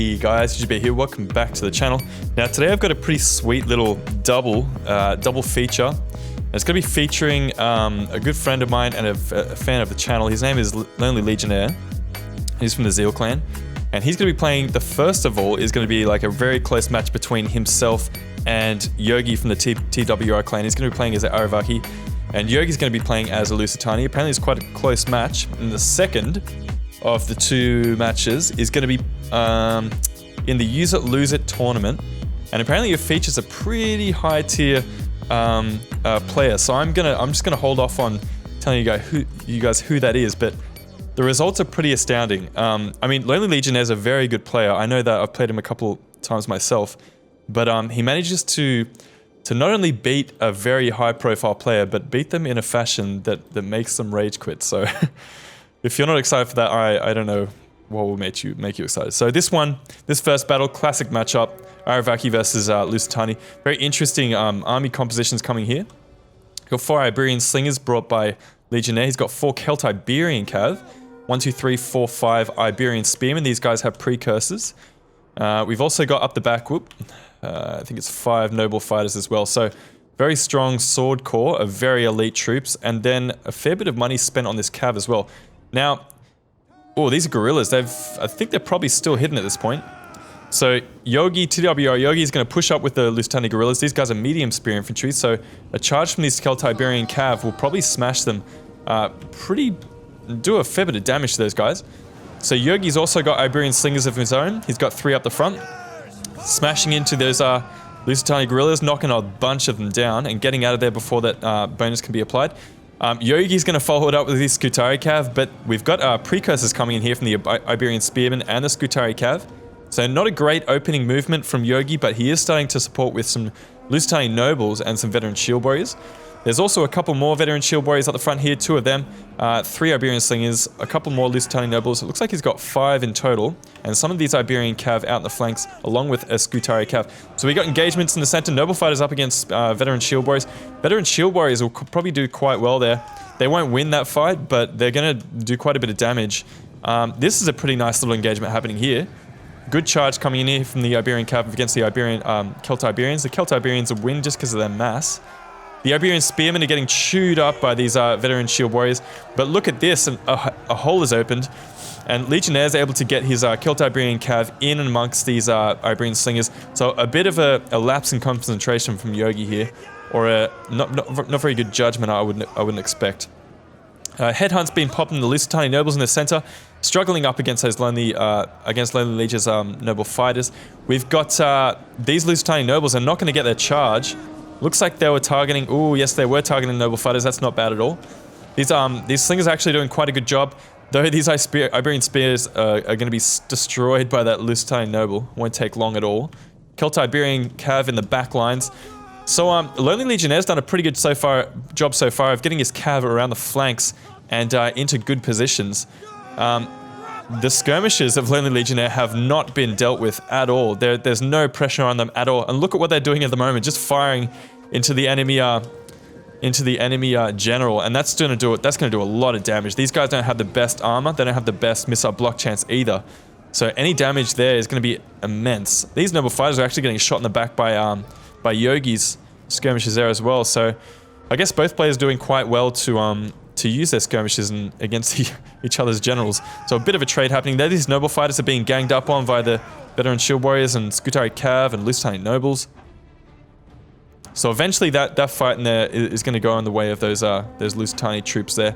Hey guys, Jujubear here. Welcome back to the channel. Now today I've got a pretty sweet little double feature. It's going to be featuring a good friend of mine and a fan of the channel. His name is Legionaire. He's from the ZEAL clan, and he's going to be playing. The first of all is going to be like a very close match between himself and Yogi from the TWR clan. He's going to be playing as AREVACI, and Yogi's going to be playing as a LUSITANI. Apparently it's quite a close match. And the second of the two matches is going to be in the Use It Lose It tournament, and apparently it features a pretty high tier player. So I'm just gonna hold off on telling you guys who that is, but the results are pretty astounding. I mean, Lonely Legionnaire is a very good player. I know that I've played him a couple times myself, but he manages to not only beat a very high profile player, but beat them in a fashion that makes them rage quit. So if you're not excited for that, I don't know what will make you excited. So this first battle, classic matchup, AREVACI versus LUSITANI. Very interesting army compositions coming here. Got 4 Iberian slingers brought by Legionaire. He's got 4 Celt-Iberian cav, 1, 2, 3, 4, 5 Iberian spearmen. These guys have precursors. We've also got up the back, I think it's 5 noble fighters as well. So very strong sword core of very elite troops, and then a fair bit of money spent on this cav as well. Now, oh, these are guerrillas. I think they're probably still hidden at this point. So TWR Yogi is going to push up with the LUSITANI guerrillas. These guys are medium spear infantry, so a charge from these Celt-Iberian cav will probably smash them. Do a fair bit of damage to those guys. So Yogi's also got Iberian slingers of his own. He's got 3 up the front, smashing into those LUSITANI guerrillas, knocking a bunch of them down and getting out of there before that bonus can be applied. Yogi's going to follow it up with his Scutari cav, but we've got precursors coming in here from the Iberian spearmen and the Scutari cav. So not a great opening movement from Yogi, but he is starting to support with some LUSITANI nobles and some veteran shield warriors. There's also a couple more veteran shield warriors at the front here, 2 of them, 3 Iberian slingers, a couple more LUSITANI nobles. It looks like he's got 5 in total, and some of these Iberian cav out in the flanks, along with a Scutari cav. So we got engagements in the center, noble fighters up against veteran shield warriors. Veteran shield warriors will probably do quite well there. They won't win that fight, but they're going to do quite a bit of damage. This is a pretty nice little engagement happening here. Good charge coming in here from the Iberian cav against the Iberian Celt-Iberians. The Celt-Iberians will win just because of their mass. The Iberian spearmen are getting chewed up by these veteran shield warriors. But look at this, and a hole is opened, and Legionnaire is able to get his Celt-Iberian cav in and amongst these Iberian slingers. So a bit of a lapse in concentration from Yogi here, or a not very good judgment. I wouldn't expect. Headhunt's been popping the LUSITANI nobles in the center, struggling up against those Lonely Legion's noble fighters. We've got these LUSITANI nobles are not going to get their charge. Looks like they were targeting. Oh, yes, they were targeting noble fighters. That's not bad at all. These slingers are actually doing quite a good job, though these Iberian spears are going to be destroyed by that LUSITANI noble. Won't take long at all. Celt-Iberian cav in the back lines. So Lonely Legionnaire's done a pretty good job so far of getting his cav around the flanks and into good positions. The skirmishes of Lonely Legionnaire have not been dealt with at all. There's no pressure on them at all. And look at what they're doing at the moment, just firing into the enemy general, and that's going to do a lot of damage. These guys don't have the best armor. They don't have the best missile block chance either. So any damage there is going to be immense. These noble fighters are actually getting shot in the back by Yogi's skirmishes there as well. So I guess both players are doing quite well to use their skirmishes against each other's generals. So a bit of a trade happening there. These noble fighters are being ganged up on by the veteran shield warriors and Scutari cav and LUSITANI nobles. So eventually that fight in there is going to go in the way of those LUSITANI troops there.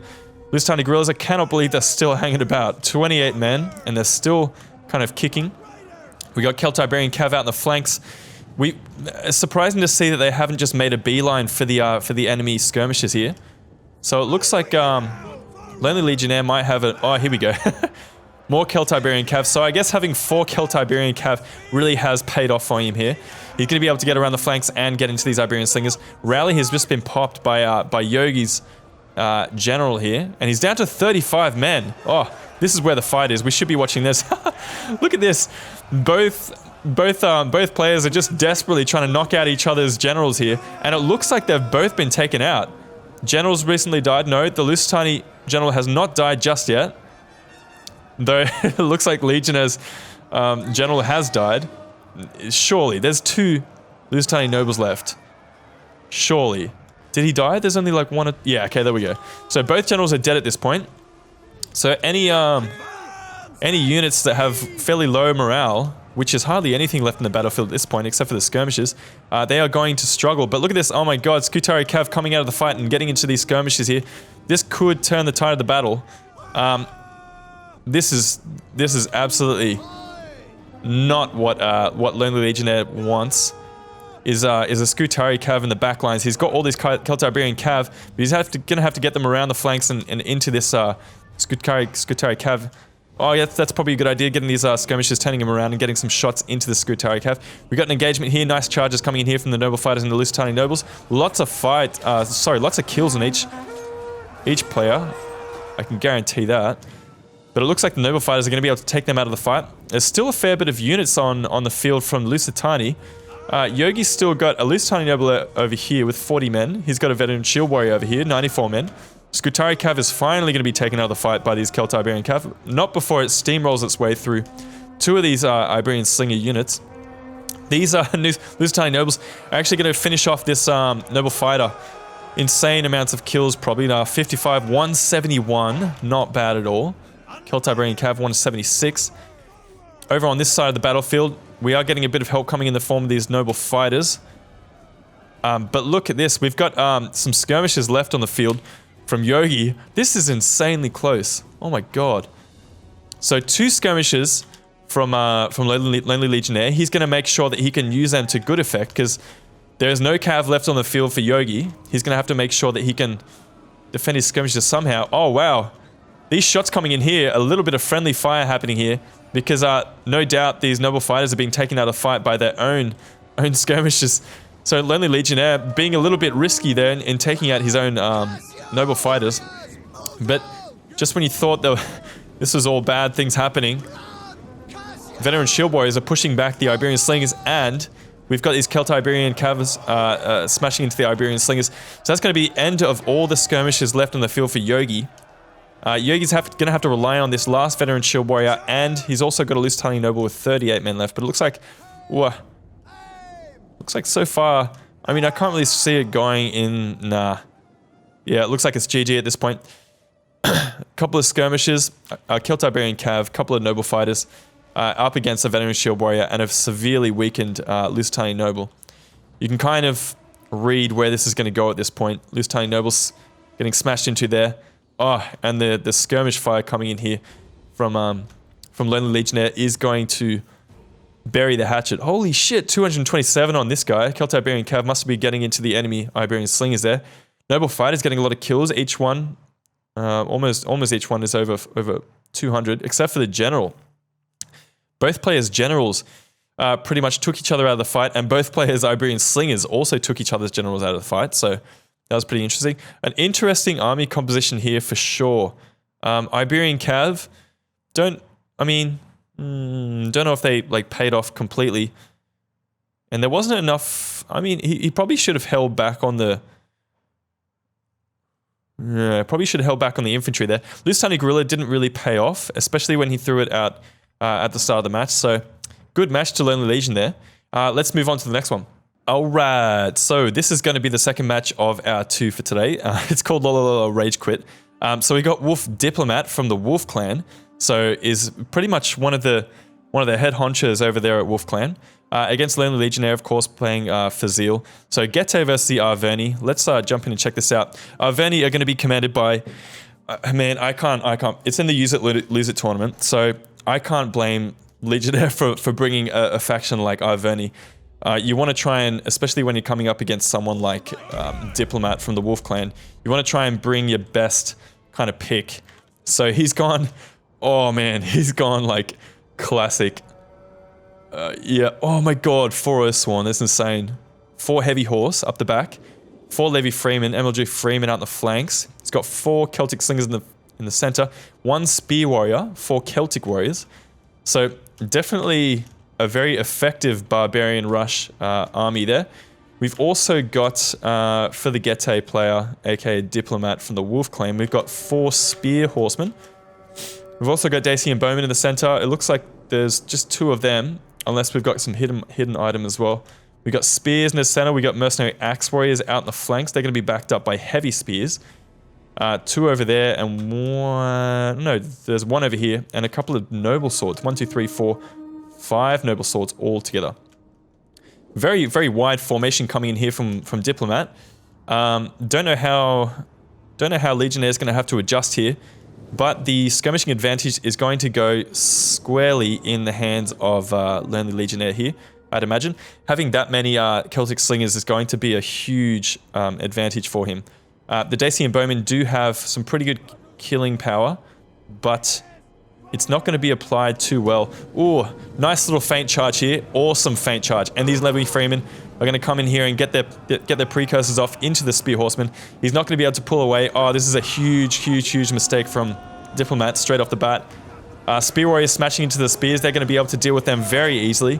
LUSITANI guerrillas, I cannot believe they're still hanging about. 28 men, and they're still kind of kicking. We got Celt-Iberian cav out in the flanks. It's surprising to see that they haven't just made a beeline for the enemy skirmishes here. So it looks like Lonely Legionnaire might have a... Oh, here we go. More Celt-Iberian cav. So I guess having 4 Celt-Iberian cav really has paid off for him here. He's going to be able to get around the flanks and get into these Iberian slingers. Rally has just been popped by Yogi's general here, and he's down to 35 men. Oh, this is where the fight is. We should be watching this. Look at this. Both players are just desperately trying to knock out each other's generals here, and it looks like they've both been taken out. Generals recently died. No, the LUSITANI general has not died just yet. Though it looks like Legionnaire's general has died. Surely, there's 2 Lusitani nobles left. Surely. Did he die? There's only like 1 or... Yeah, okay, there we go. So both generals are dead at this point. So any units that have fairly low morale, which is hardly anything left in the battlefield at this point, except for the skirmishes, they are going to struggle. But look at this, oh my god, Scutari Cav coming out of the fight and getting into these skirmishes here. This could turn the tide of the battle. This is absolutely not what Lonely Legionnaire wants. Is a Scutari Cav in the back lines. He's got all these Celtiberian Cav, but he's gonna have to get them around the flanks and into this Scutari Cav. Oh yeah, that's probably a good idea, getting these skirmishes, turning them around and getting some shots into the Scutari Cav. We got an engagement here, nice charges coming in here from the noble fighters and the Lusitani nobles. Lots of lots of kills on each player. I can guarantee that. But it looks like the noble fighters are going to be able to take them out of the fight. There's still a fair bit of units on the field from Lusitani. Yogi's still got a Lusitani noble over here with 40 men. He's got a veteran shield warrior over here, 94 men. Scutari Cav is finally going to be taken out of the fight by these Celtiberian Cav. Not before it steamrolls its way through 2 of these Iberian slinger units. These Lusitani nobles are actually going to finish off this noble fighter. Insane amounts of kills, probably. 55, 171. Not bad at all. Celtiberian Cav, 176. Over on this side of the battlefield, we are getting a bit of help coming in the form of these noble fighters. But look at this. We've got some skirmishes left on the field from Yogi. This is insanely close. Oh my god. So 2 skirmishes from Lonely Legionnaire. He's going to make sure that he can use them to good effect, because there's no Cav left on the field for Yogi. He's going to have to make sure that he can defend his skirmishes somehow. Oh wow. These shots coming in here, a little bit of friendly fire happening here, because no doubt these noble fighters are being taken out of fight by their own skirmishes. So Lonely Legionnaire being a little bit risky there in taking out his own noble fighters. But just when you thought that this was all bad things happening, veteran shield warriors are pushing back the Iberian slingers, and we've got these Celtiberian Cavs smashing into the Iberian slingers. So that's going to be the end of all the skirmishes left on the field for Yogi. Yogi's going to have to rely on this last veteran shield warrior, and he's also got a Lusitani noble with 38 men left. But it looks like, so far, I mean, I can't really see it going in. Nah, yeah, it looks like it's GG at this point. A couple of skirmishes, Celtiberian Cav, couple of noble fighters up against a veteran shield warrior, and a severely weakened Lusitani noble. You can kind of read where this is going to go at this point. Lusitani nobles getting smashed into there. Oh, and the skirmish fire coming in here from Lonely Legionnaire is going to bury the hatchet. Holy shit, 227 on this guy. Celtiberian Cav must be getting into the enemy Iberian slingers there. Noble fighters getting a lot of kills. Each one, almost each one is over 200, except for the general. Both players' generals pretty much took each other out of the fight, and both players' Iberian slingers also took each other's generals out of the fight. So that was pretty interesting. An interesting army composition here for sure. Iberian Cav, don't know if they paid off completely. And there wasn't enough. I mean, he probably should have held back on the. Yeah, probably should have held back on the infantry there. Lusitani Guerrilla didn't really pay off, especially when he threw it out at the start of the match. So good match to Lonely Legion there. Let's move on to the next one. Alright, so this is going to be the second match of our 2 for today. It's called Rage Quit. So we got Wolf Diplomatt from the Wolf Clan. So is pretty much one of the head honchos over there at Wolf Clan. Against Lonely Legionnaire, of course, playing for ZEAL. So GETAE versus the ARVERNI. Let's jump in and check this out. ARVERNI are going to be commanded by... man, I can't. It's in the Use It, Lose It tournament. So I can't blame Legionnaire for bringing a faction like ARVERNI. You want to try and, especially when you're coming up against someone like Diplomatt from the Wolf Clan, you want to try and bring your best kind of pick. So he's gone, oh man, he's gone like classic. Yeah, oh my god, 4 Sworn, that's insane. 4 Heavy Horse up the back, 4 Levy Freeman, MLG Freeman out the flanks. He's got 4 Celtic Slingers in the center, 1 Spear Warrior, 4 Celtic Warriors. So definitely a very effective barbarian rush army there. We've also got, for the GETAE player, aka Diplomatt from the Wolf Clan, we've got 4 Spear Horsemen. We've also got Dacian Bowman in the center. It looks like there's just 2 of them, unless we've got some hidden item as well. We got spears in the center. We got mercenary axe warriors out in the flanks. They're going to be backed up by heavy spears. 2 over there and 1... No, there's 1 over here and a couple of noble swords. 1, 2, 3, 4, 5 noble swords all together. Very, very wide formation coming in here from Diplomatt. Don't know how Legionnaire is going to have to adjust here, but the skirmishing advantage is going to go squarely in the hands of Lonely Legionnaire here. I'd imagine having that many Celtic slingers is going to be a huge advantage for him. The Dacian bowmen do have some pretty good killing power, but it's not going to be applied too well. Ooh, nice little feint charge here. Awesome feint charge. And these Levy Freemen are going to come in here and get their precursors off into the Spear Horseman. He's not going to be able to pull away. Oh, this is a huge mistake from Diplomatt straight off the bat. Spear Warriors smashing into the spears. They're going to be able to deal with them very easily.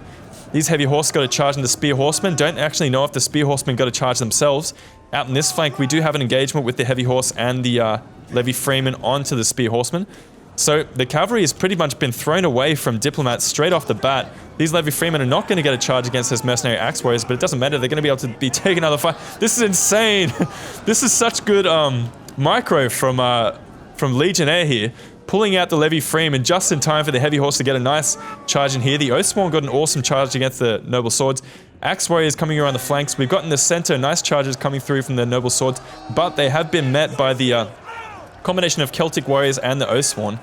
These Heavy Horse got to charge into Spear Horsemen. Don't actually know if the Spear Horsemen got to charge themselves. Out in this flank, we do have an engagement with the Heavy Horse and the Levy Freeman onto the Spear Horsemen. So the cavalry has pretty much been thrown away from Diplomatt straight off the bat. These Levy Freemen are not going to get a charge against those mercenary axe warriors, but it doesn't matter. They're going to be able to be taking another fight. This is insane. This is such good micro from Legionnaire here. Pulling out the Levy Freeman just in time for the Heavy Horse to get a nice charge in here. The Oathsworn got an awesome charge against the Noble Swords. Axe Warriors coming around the flanks. We've got in the center nice charges coming through from the Noble Swords, but they have been met by the combination of Celtic Warriors and the Oathsworn.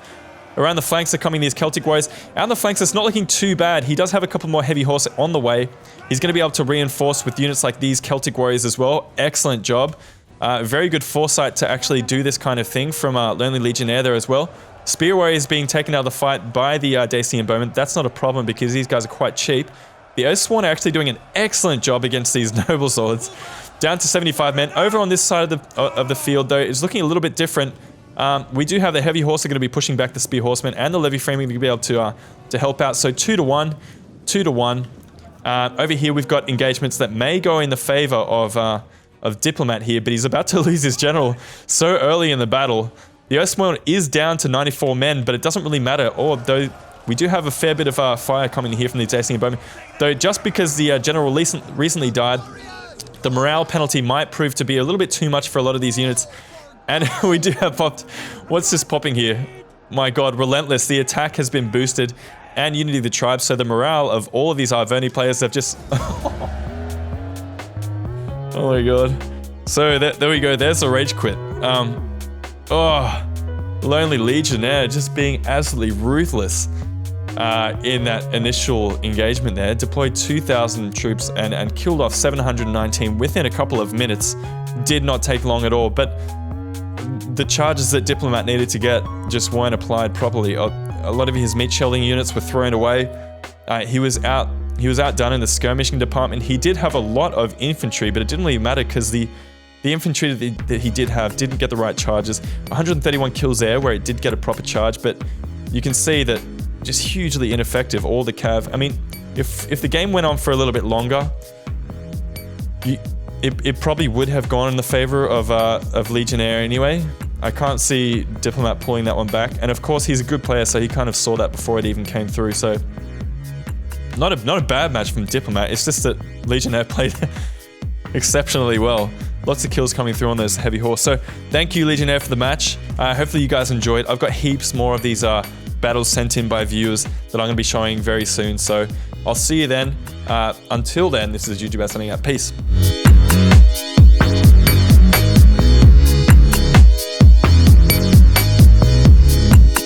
Around the flanks are coming these Celtic Warriors. Out the flanks, it's not looking too bad. He does have a couple more Heavy Horse on the way. He's going to be able to reinforce with units like these Celtic Warriors as well. Excellent job. Very good foresight to actually do this kind of thing from Lonely Legionnaire there as well. Spear Warriors being taken out of the fight by the Dacian bowmen. That's not a problem because these guys are quite cheap. The Oathsworn are actually doing an excellent job against these Noble Swords. Down to 75 men. Over on this side of the field, though, it's looking a little bit different. We do have the Heavy Horse are going to be pushing back the Spear Horsemen and the Levy Framing to be able to help out. So 2 to 1, 2 to 1. Over here, we've got engagements that may go in the favor of Diplomatt here, but he's about to lose his general so early in the battle. The Oathsworn is down to 94 men, but it doesn't really matter. Although we do have a fair bit of fire coming here from the Dacian bowmen. Though just because the general recently died, the morale penalty might prove to be a little bit too much for a lot of these units. And we do have popped... What's this popping here? My god, Relentless. The attack has been boosted. And Unity of the Tribe. So the morale of all of these ARVERNI players have just... Oh my god. So there we go. There's the rage quit. Lonely Legionnaire just being absolutely ruthless in that initial engagement there. Deployed 2,000 troops and killed off 719 within a couple of minutes. Did not take long at all. But the charges that Diplomatt needed to get just weren't applied properly. A lot of his meat shelling units were thrown away. He was outdone in the skirmishing department. He did have a lot of infantry, but it didn't really matter because the infantry that he did have didn't get the right charges. 131 kills there where it did get a proper charge, but you can see that just hugely ineffective, all the cav. I mean, if the game went on for a little bit longer, it probably would have gone in the favor of Legionnaire anyway. I can't see Diplomatt pulling that one back. And of course, he's a good player, so he kind of saw that before it even came through. So not a bad match from Diplomatt. It's just that Legionnaire played exceptionally well. Lots of kills coming through on those Heavy Horse. So thank you, Legionnaire, for the match. Hopefully you guys enjoyed. I've got heaps more of these battles sent in by viewers that I'm going to be showing very soon. So I'll see you then. Until then, this is Jujubear signing out. Peace.